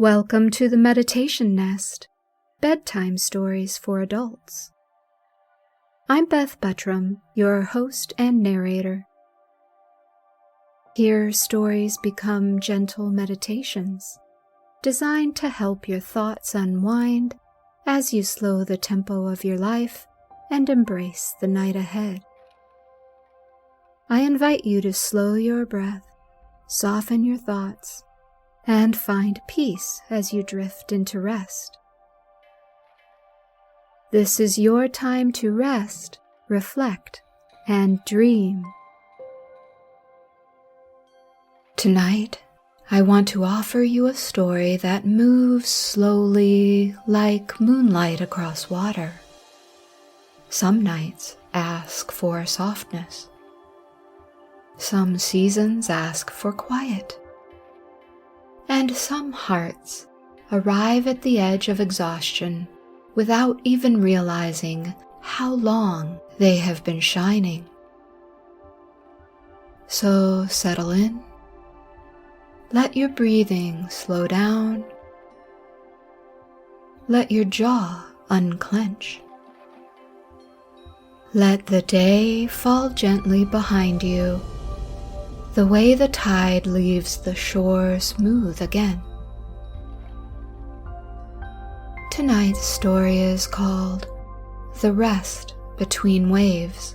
Welcome to the Meditation Nest, Bedtime Stories for Adults. I'm Beth, your host and narrator. Here, stories become gentle meditations, designed to help your thoughts unwind as you slow the tempo of your life and embrace the night ahead. I invite you to slow your breath, soften your thoughts, and find peace as you drift into rest. This is your time to rest, reflect, and dream. Tonight, I want to offer you a story that moves slowly like moonlight across water. Some nights ask for softness. Some seasons ask for quiet. And some hearts arrive at the edge of exhaustion without even realizing how long they have been shining. So settle in. Let your breathing slow down. Let your jaw unclench. Let the day fall gently behind you, the way the tide leaves the shore smooth again. Tonight's story is called The Rest Between Waves.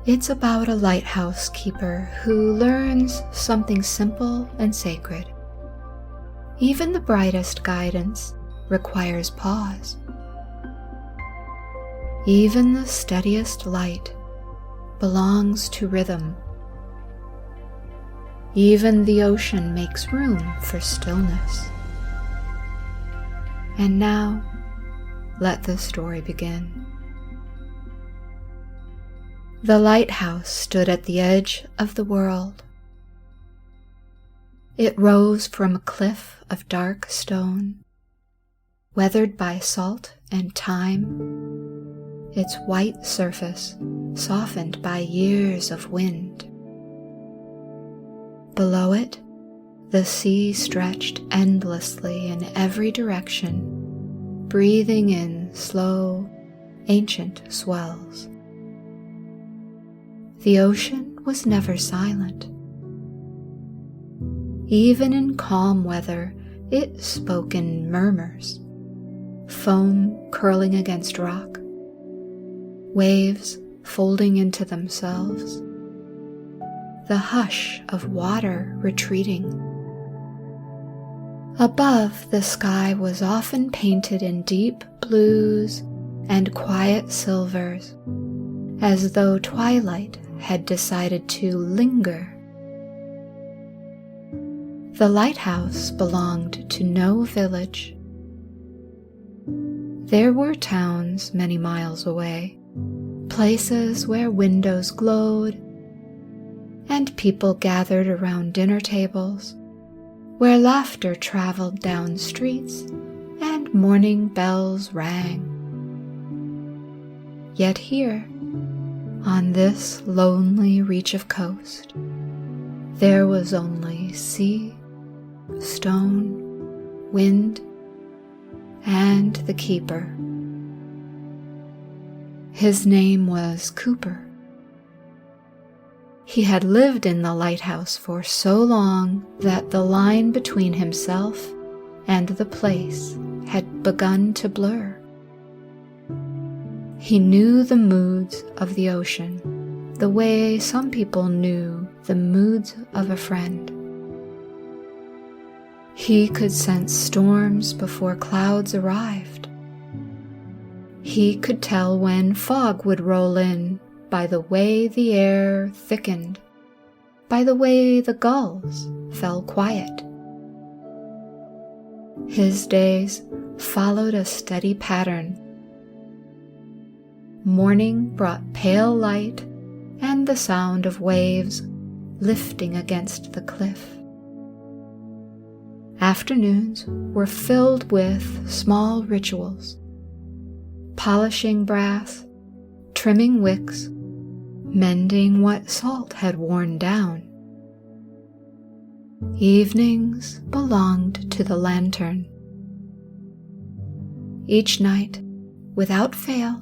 It's about a lighthouse keeper who learns something simple and sacred. Even the brightest guidance requires pause. Even the steadiest light belongs to rhythm. Even the ocean makes room for stillness. And now, let the story begin. The lighthouse stood at the edge of the world. It rose from a cliff of dark stone, weathered by salt and time, its white surface softened by years of wind. Below it, the sea stretched endlessly in every direction, breathing in slow, ancient swells. The ocean was never silent. Even in calm weather, it spoke in murmurs, foam curling against rock, waves folding into themselves, the hush of water retreating. Above, the sky was often painted in deep blues and quiet silvers, as though twilight had decided to linger. The lighthouse belonged to no village. There were towns many miles away, places where windows glowed, and people gathered around dinner tables, where laughter traveled down streets and morning bells rang. Yet here, on this lonely reach of coast, there was only sea, stone, wind, and the keeper. His name was Cooper. He had lived in the lighthouse for so long that the line between himself and the place had begun to blur. He knew the moods of the ocean, the way some people knew the moods of a friend. He could sense storms before clouds arrived. He could tell when fog would roll in by the way the air thickened, by the way the gulls fell quiet. His days followed a steady pattern. Morning brought pale light and the sound of waves lifting against the cliff. Afternoons were filled with small rituals, polishing brass, trimming wicks, mending what salt had worn down. Evenings belonged to the lantern. Each night, without fail,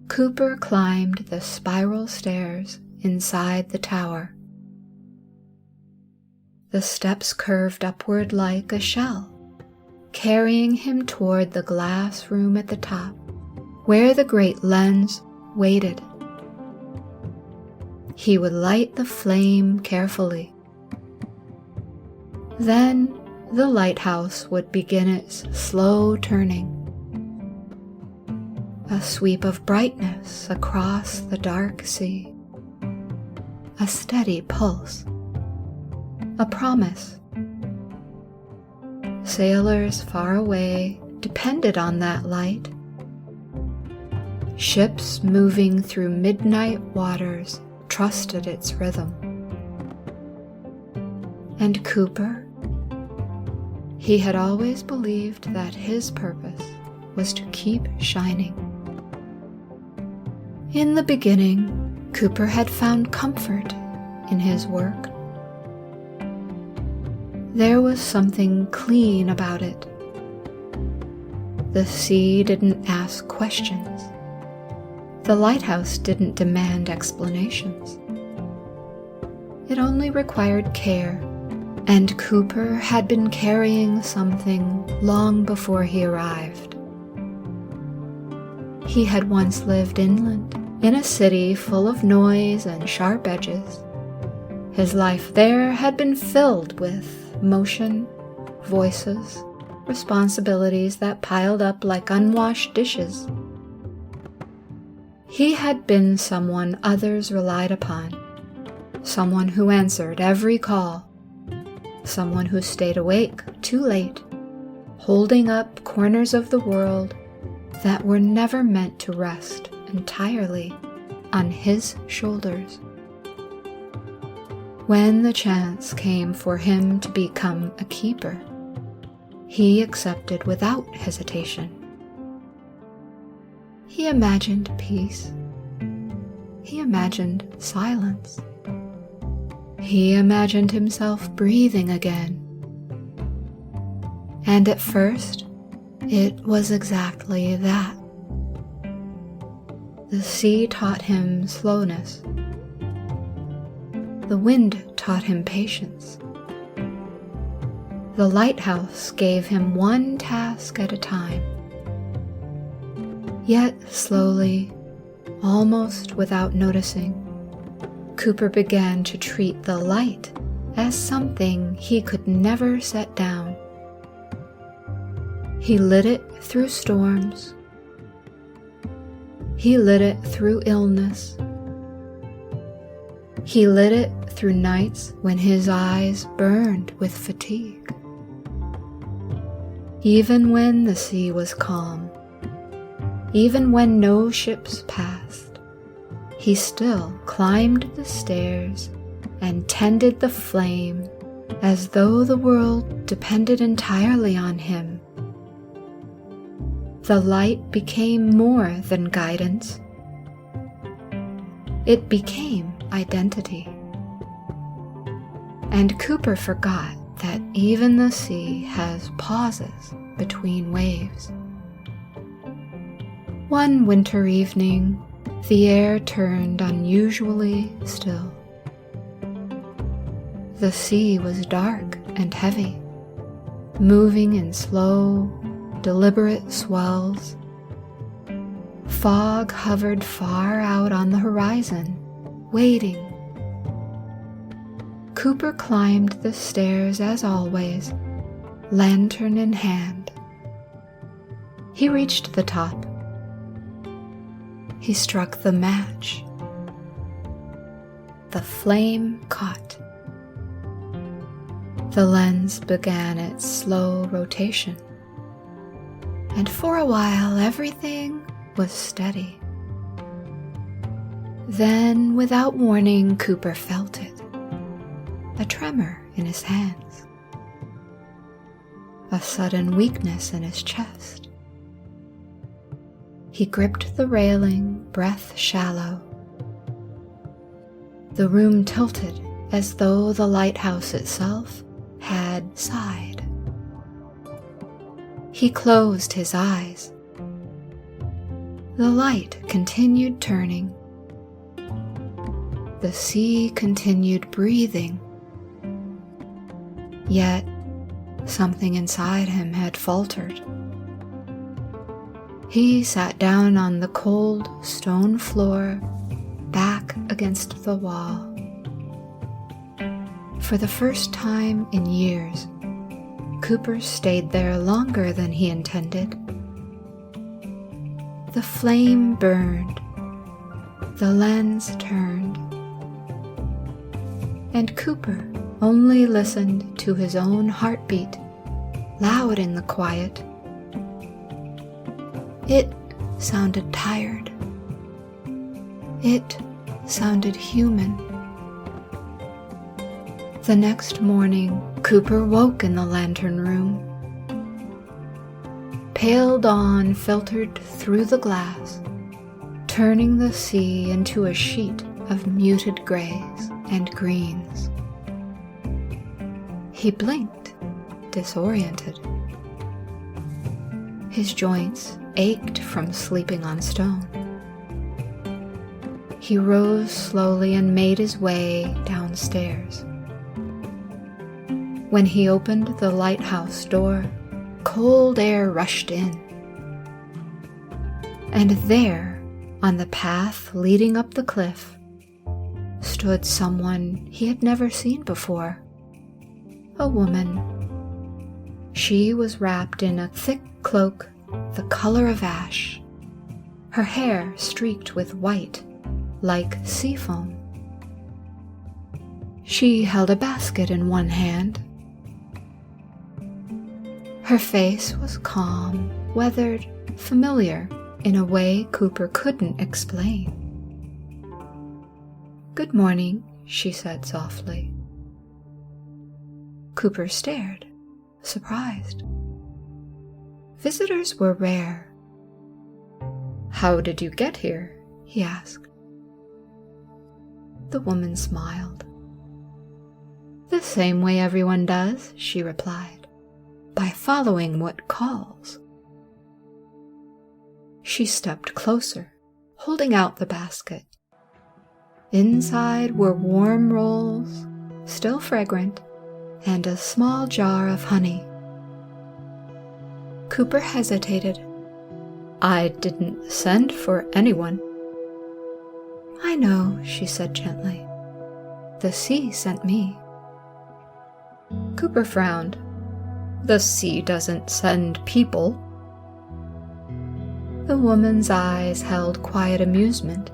Cooper climbed the spiral stairs inside the tower. The steps curved upward like a shell, carrying him toward the glass room at the top, where the great lens waited. He would light the flame carefully. Then the lighthouse would begin its slow turning. A sweep of brightness across the dark sea. A steady pulse. A promise. Sailors far away depended on that light. Ships moving through midnight waters trusted its rhythm. And Cooper, he had always believed that his purpose was to keep shining. In the beginning, Cooper had found comfort in his work. There was something clean about it. The sea didn't ask questions. The lighthouse didn't demand explanations. It only required care, and Cooper had been carrying something long before he arrived. He had once lived inland, in a city full of noise and sharp edges. His life there had been filled with motion, voices, responsibilities that piled up like unwashed dishes. He had been someone others relied upon, someone who answered every call, someone who stayed awake too late, holding up corners of the world that were never meant to rest entirely on his shoulders. When the chance came for him to become a keeper, he accepted without hesitation. He imagined peace. He imagined silence. He imagined himself breathing again. And at first, it was exactly that. The sea taught him slowness. The wind taught him patience. The lighthouse gave him one task at a time. Yet slowly, almost without noticing, Cooper began to treat the light as something he could never set down. He lit it through storms. He lit it through illness. He lit it through nights when his eyes burned with fatigue. Even when the sea was calm, even when no ships passed, he still climbed the stairs and tended the flame as though the world depended entirely on him. The light became more than guidance. It became identity. And Cooper forgot that even the sea has pauses between waves. One winter evening, the air turned unusually still. The sea was dark and heavy, moving in slow, deliberate swells. Fog hovered far out on the horizon, waiting. Cooper climbed the stairs as always, lantern in hand. He reached the top. He struck the match. The flame caught. The lens began its slow rotation. And for a while, everything was steady. Then, without warning, Cooper felt it. A tremor in his hands. A sudden weakness in his chest. He gripped the railing, breath shallow. The room tilted as though the lighthouse itself sighed. He closed his eyes. The light continued turning. The sea continued breathing. Yet, something inside him had faltered. He sat down on the cold stone floor, back against the wall. For the first time in years, Cooper stayed there longer than he intended. The flame burned, the lens turned, and Cooper only listened to his own heartbeat, loud in the quiet. It sounded tired. It sounded human. The next morning, Cooper woke in the lantern room. Pale dawn filtered through the glass, turning the sea into a sheet of muted grays and greens. He blinked, disoriented. His joints ached from sleeping on stone. He rose slowly and made his way downstairs. When he opened the lighthouse door, cold air rushed in. And there, on the path leading up the cliff, stood someone he had never seen before. A woman. She was wrapped in a thick cloak the color of ash, her hair streaked with white, like sea foam. She held a basket in one hand. Her face was calm, weathered, familiar in a way Cooper couldn't explain. "Good morning," she said softly. Cooper stared, surprised. Visitors were rare. "How did you get here?" he asked. The woman smiled. "The same way everyone does," she replied, "by following what calls." She stepped closer, holding out the basket. Inside were warm rolls, still fragrant, and a small jar of honey. Cooper hesitated. "I didn't send for anyone." "I know," she said gently. "The sea sent me." Cooper frowned. "The sea doesn't send people." The woman's eyes held quiet amusement.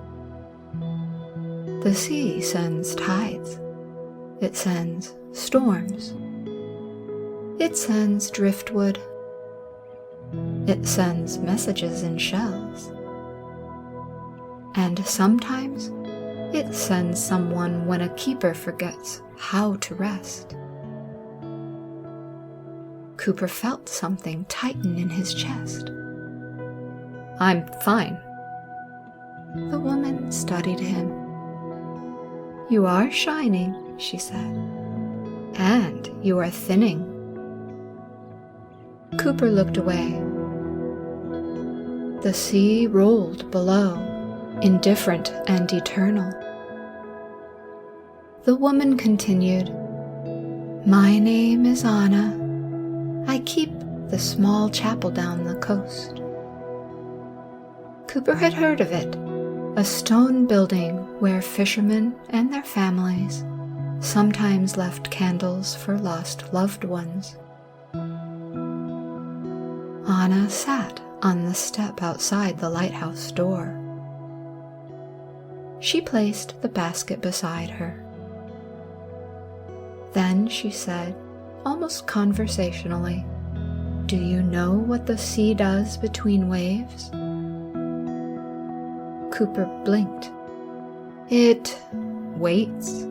"The sea sends tides. It sends storms. It sends driftwood. It sends messages in shells. And sometimes it sends someone when a keeper forgets how to rest." Cooper felt something tighten in his chest. "I'm fine." The woman studied him. "You are shining," she said, "and you are thinning." Cooper looked away. The sea rolled below, indifferent and eternal. The woman continued, "My name is Anna. I keep the small chapel down the coast." Cooper had heard of it, a stone building where fishermen and their families sometimes left candles for lost loved ones. Anna sat on the step outside the lighthouse door. She placed the basket beside her. Then she said, almost conversationally, "Do you know what the sea does between waves?" Cooper blinked. "It waits."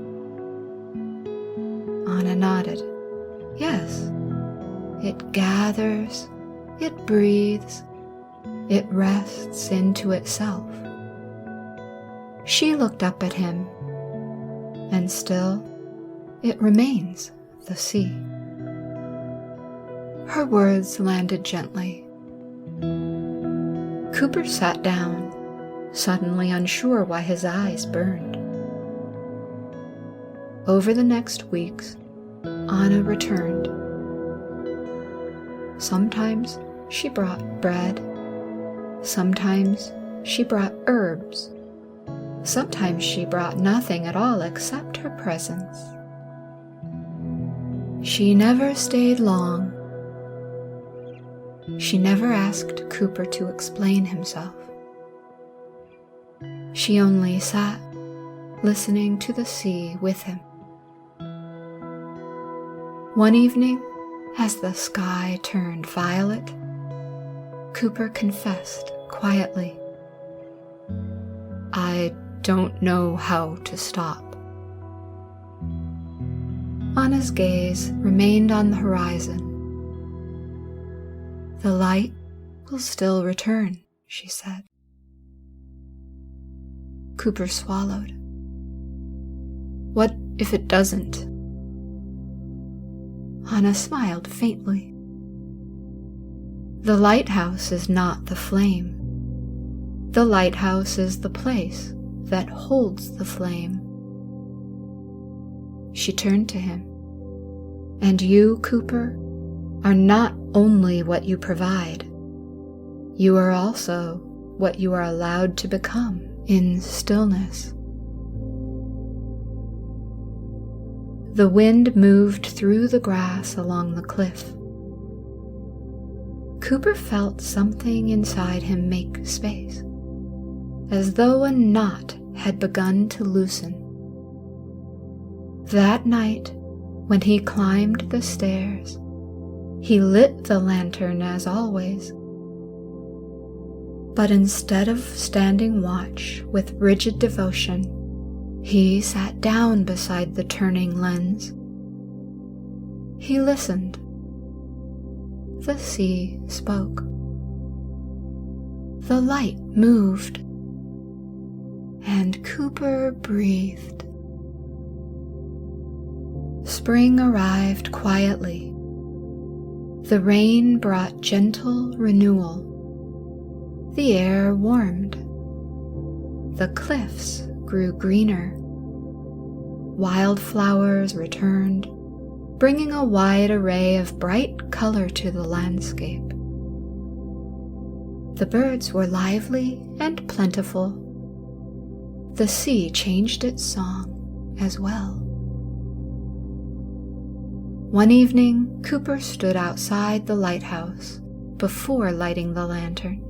Anna nodded. "Yes, it gathers, it breathes, it rests into itself." She looked up at him, and still, it remains the sea. Her words landed gently. Cooper sat down, suddenly unsure why his eyes burned. Over the next weeks, Anna returned. Sometimes she brought bread. Sometimes she brought herbs. Sometimes she brought nothing at all except her presence. She never stayed long. She never asked Cooper to explain himself. She only sat, listening to the sea with him. One evening, as the sky turned violet, Cooper confessed quietly, "I don't know how to stop." Anna's gaze remained on the horizon. "The light will still return," she said. Cooper swallowed. "What if it doesn't?" Anna smiled faintly. "The lighthouse is not the flame. The lighthouse is the place that holds the flame." She turned to him. "And you, Cooper, are not only what you provide. You are also what you are allowed to become in stillness." The wind moved through the grass along the cliff. Cooper felt something inside him make space, as though a knot had begun to loosen. That night, when he climbed the stairs, he lit the lantern as always. But instead of standing watch with rigid devotion, he sat down beside the turning lens. He listened. The sea spoke. The light moved. And Cooper breathed. Spring arrived quietly. The rain brought gentle renewal. The air warmed. The cliffs grew greener. Wildflowers returned, bringing a wide array of bright color to the landscape. The birds were lively and plentiful. The sea changed its song as well. One evening, Cooper stood outside the lighthouse before lighting the lantern.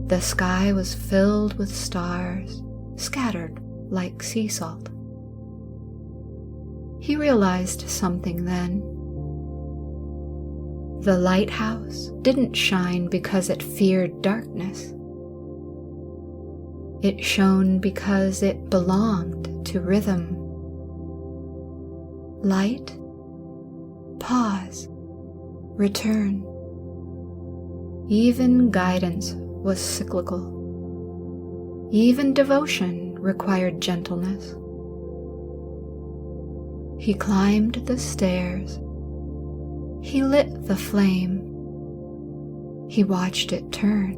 The sky was filled with stars, scattered like sea salt. He realized something then. The lighthouse didn't shine because it feared darkness. It shone because it belonged to rhythm. Light, pause, return. Even guidance was cyclical. Even devotion required gentleness. He climbed the stairs. He lit the flame. He watched it turn.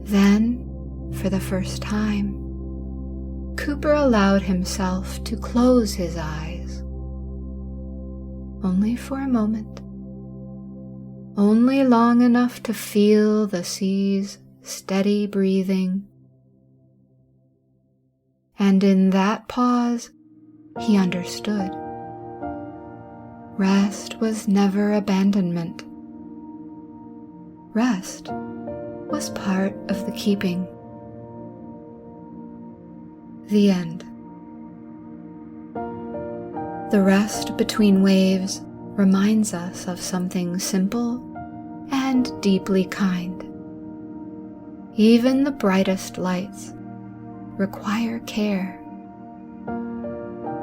Then, for the first time, Cooper allowed himself to close his eyes. Only for a moment. Only long enough to feel the sea's steady breathing. And in that pause, he understood. Rest was never abandonment. Rest was part of the keeping. The end. The rest between waves reminds us of something simple and deeply kind. Even the brightest lights require care.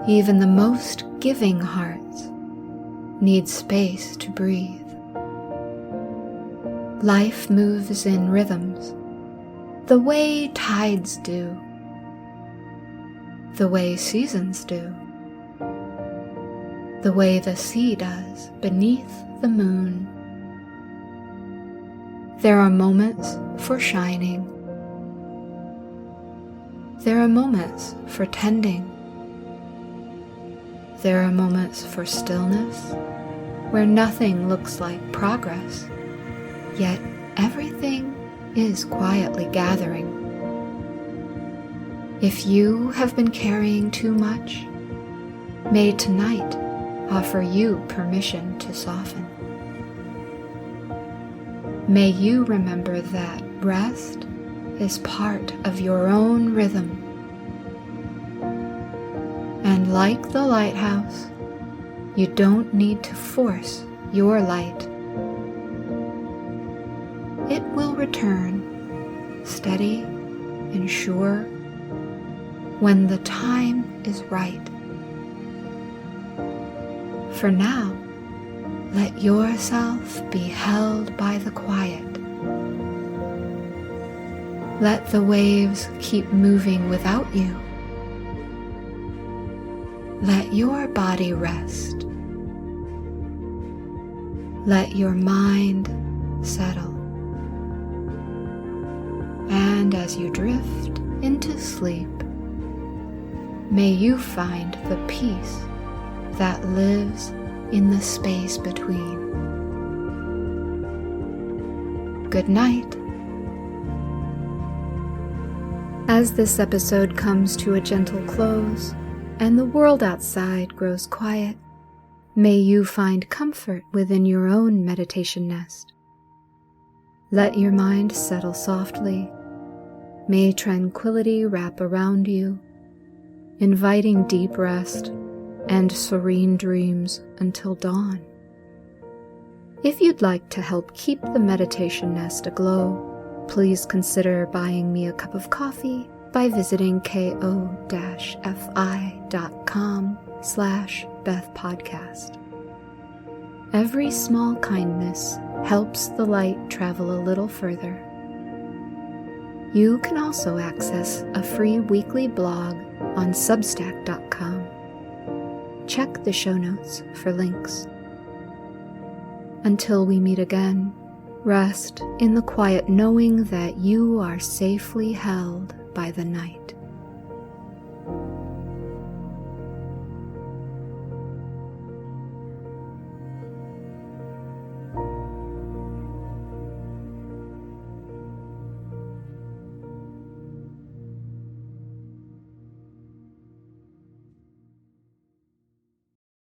Even the most giving hearts need space to breathe. Life moves in rhythms, the way tides do, the way seasons do, the way the sea does beneath the moon. There are moments for shining. There are moments for tending. There are moments for stillness, where nothing looks like progress, yet everything is quietly gathering. If you have been carrying too much, may tonight offer you permission to soften. May you remember that rest is part of your own rhythm. And like the lighthouse, you don't need to force your light. It will return, steady and sure, when the time is right. For now, let yourself be held by the quiet. Let the waves keep moving without you. Let your body rest. Let your mind settle. And as you drift into sleep, may you find the peace that lives in the space between. Good night. As this episode comes to a gentle close and the world outside grows quiet, may you find comfort within your own meditation nest. Let your mind settle softly. May tranquility wrap around you, inviting deep rest and serene dreams until dawn. If you'd like to help keep the meditation nest aglow, please consider buying me a cup of coffee by visiting ko-fi.com/BethPodcast. Every small kindness helps the light travel a little further. You can also access a free weekly blog on substack.com. Check the show notes for links. Until we meet again, rest in the quiet knowing that you are safely held by the night.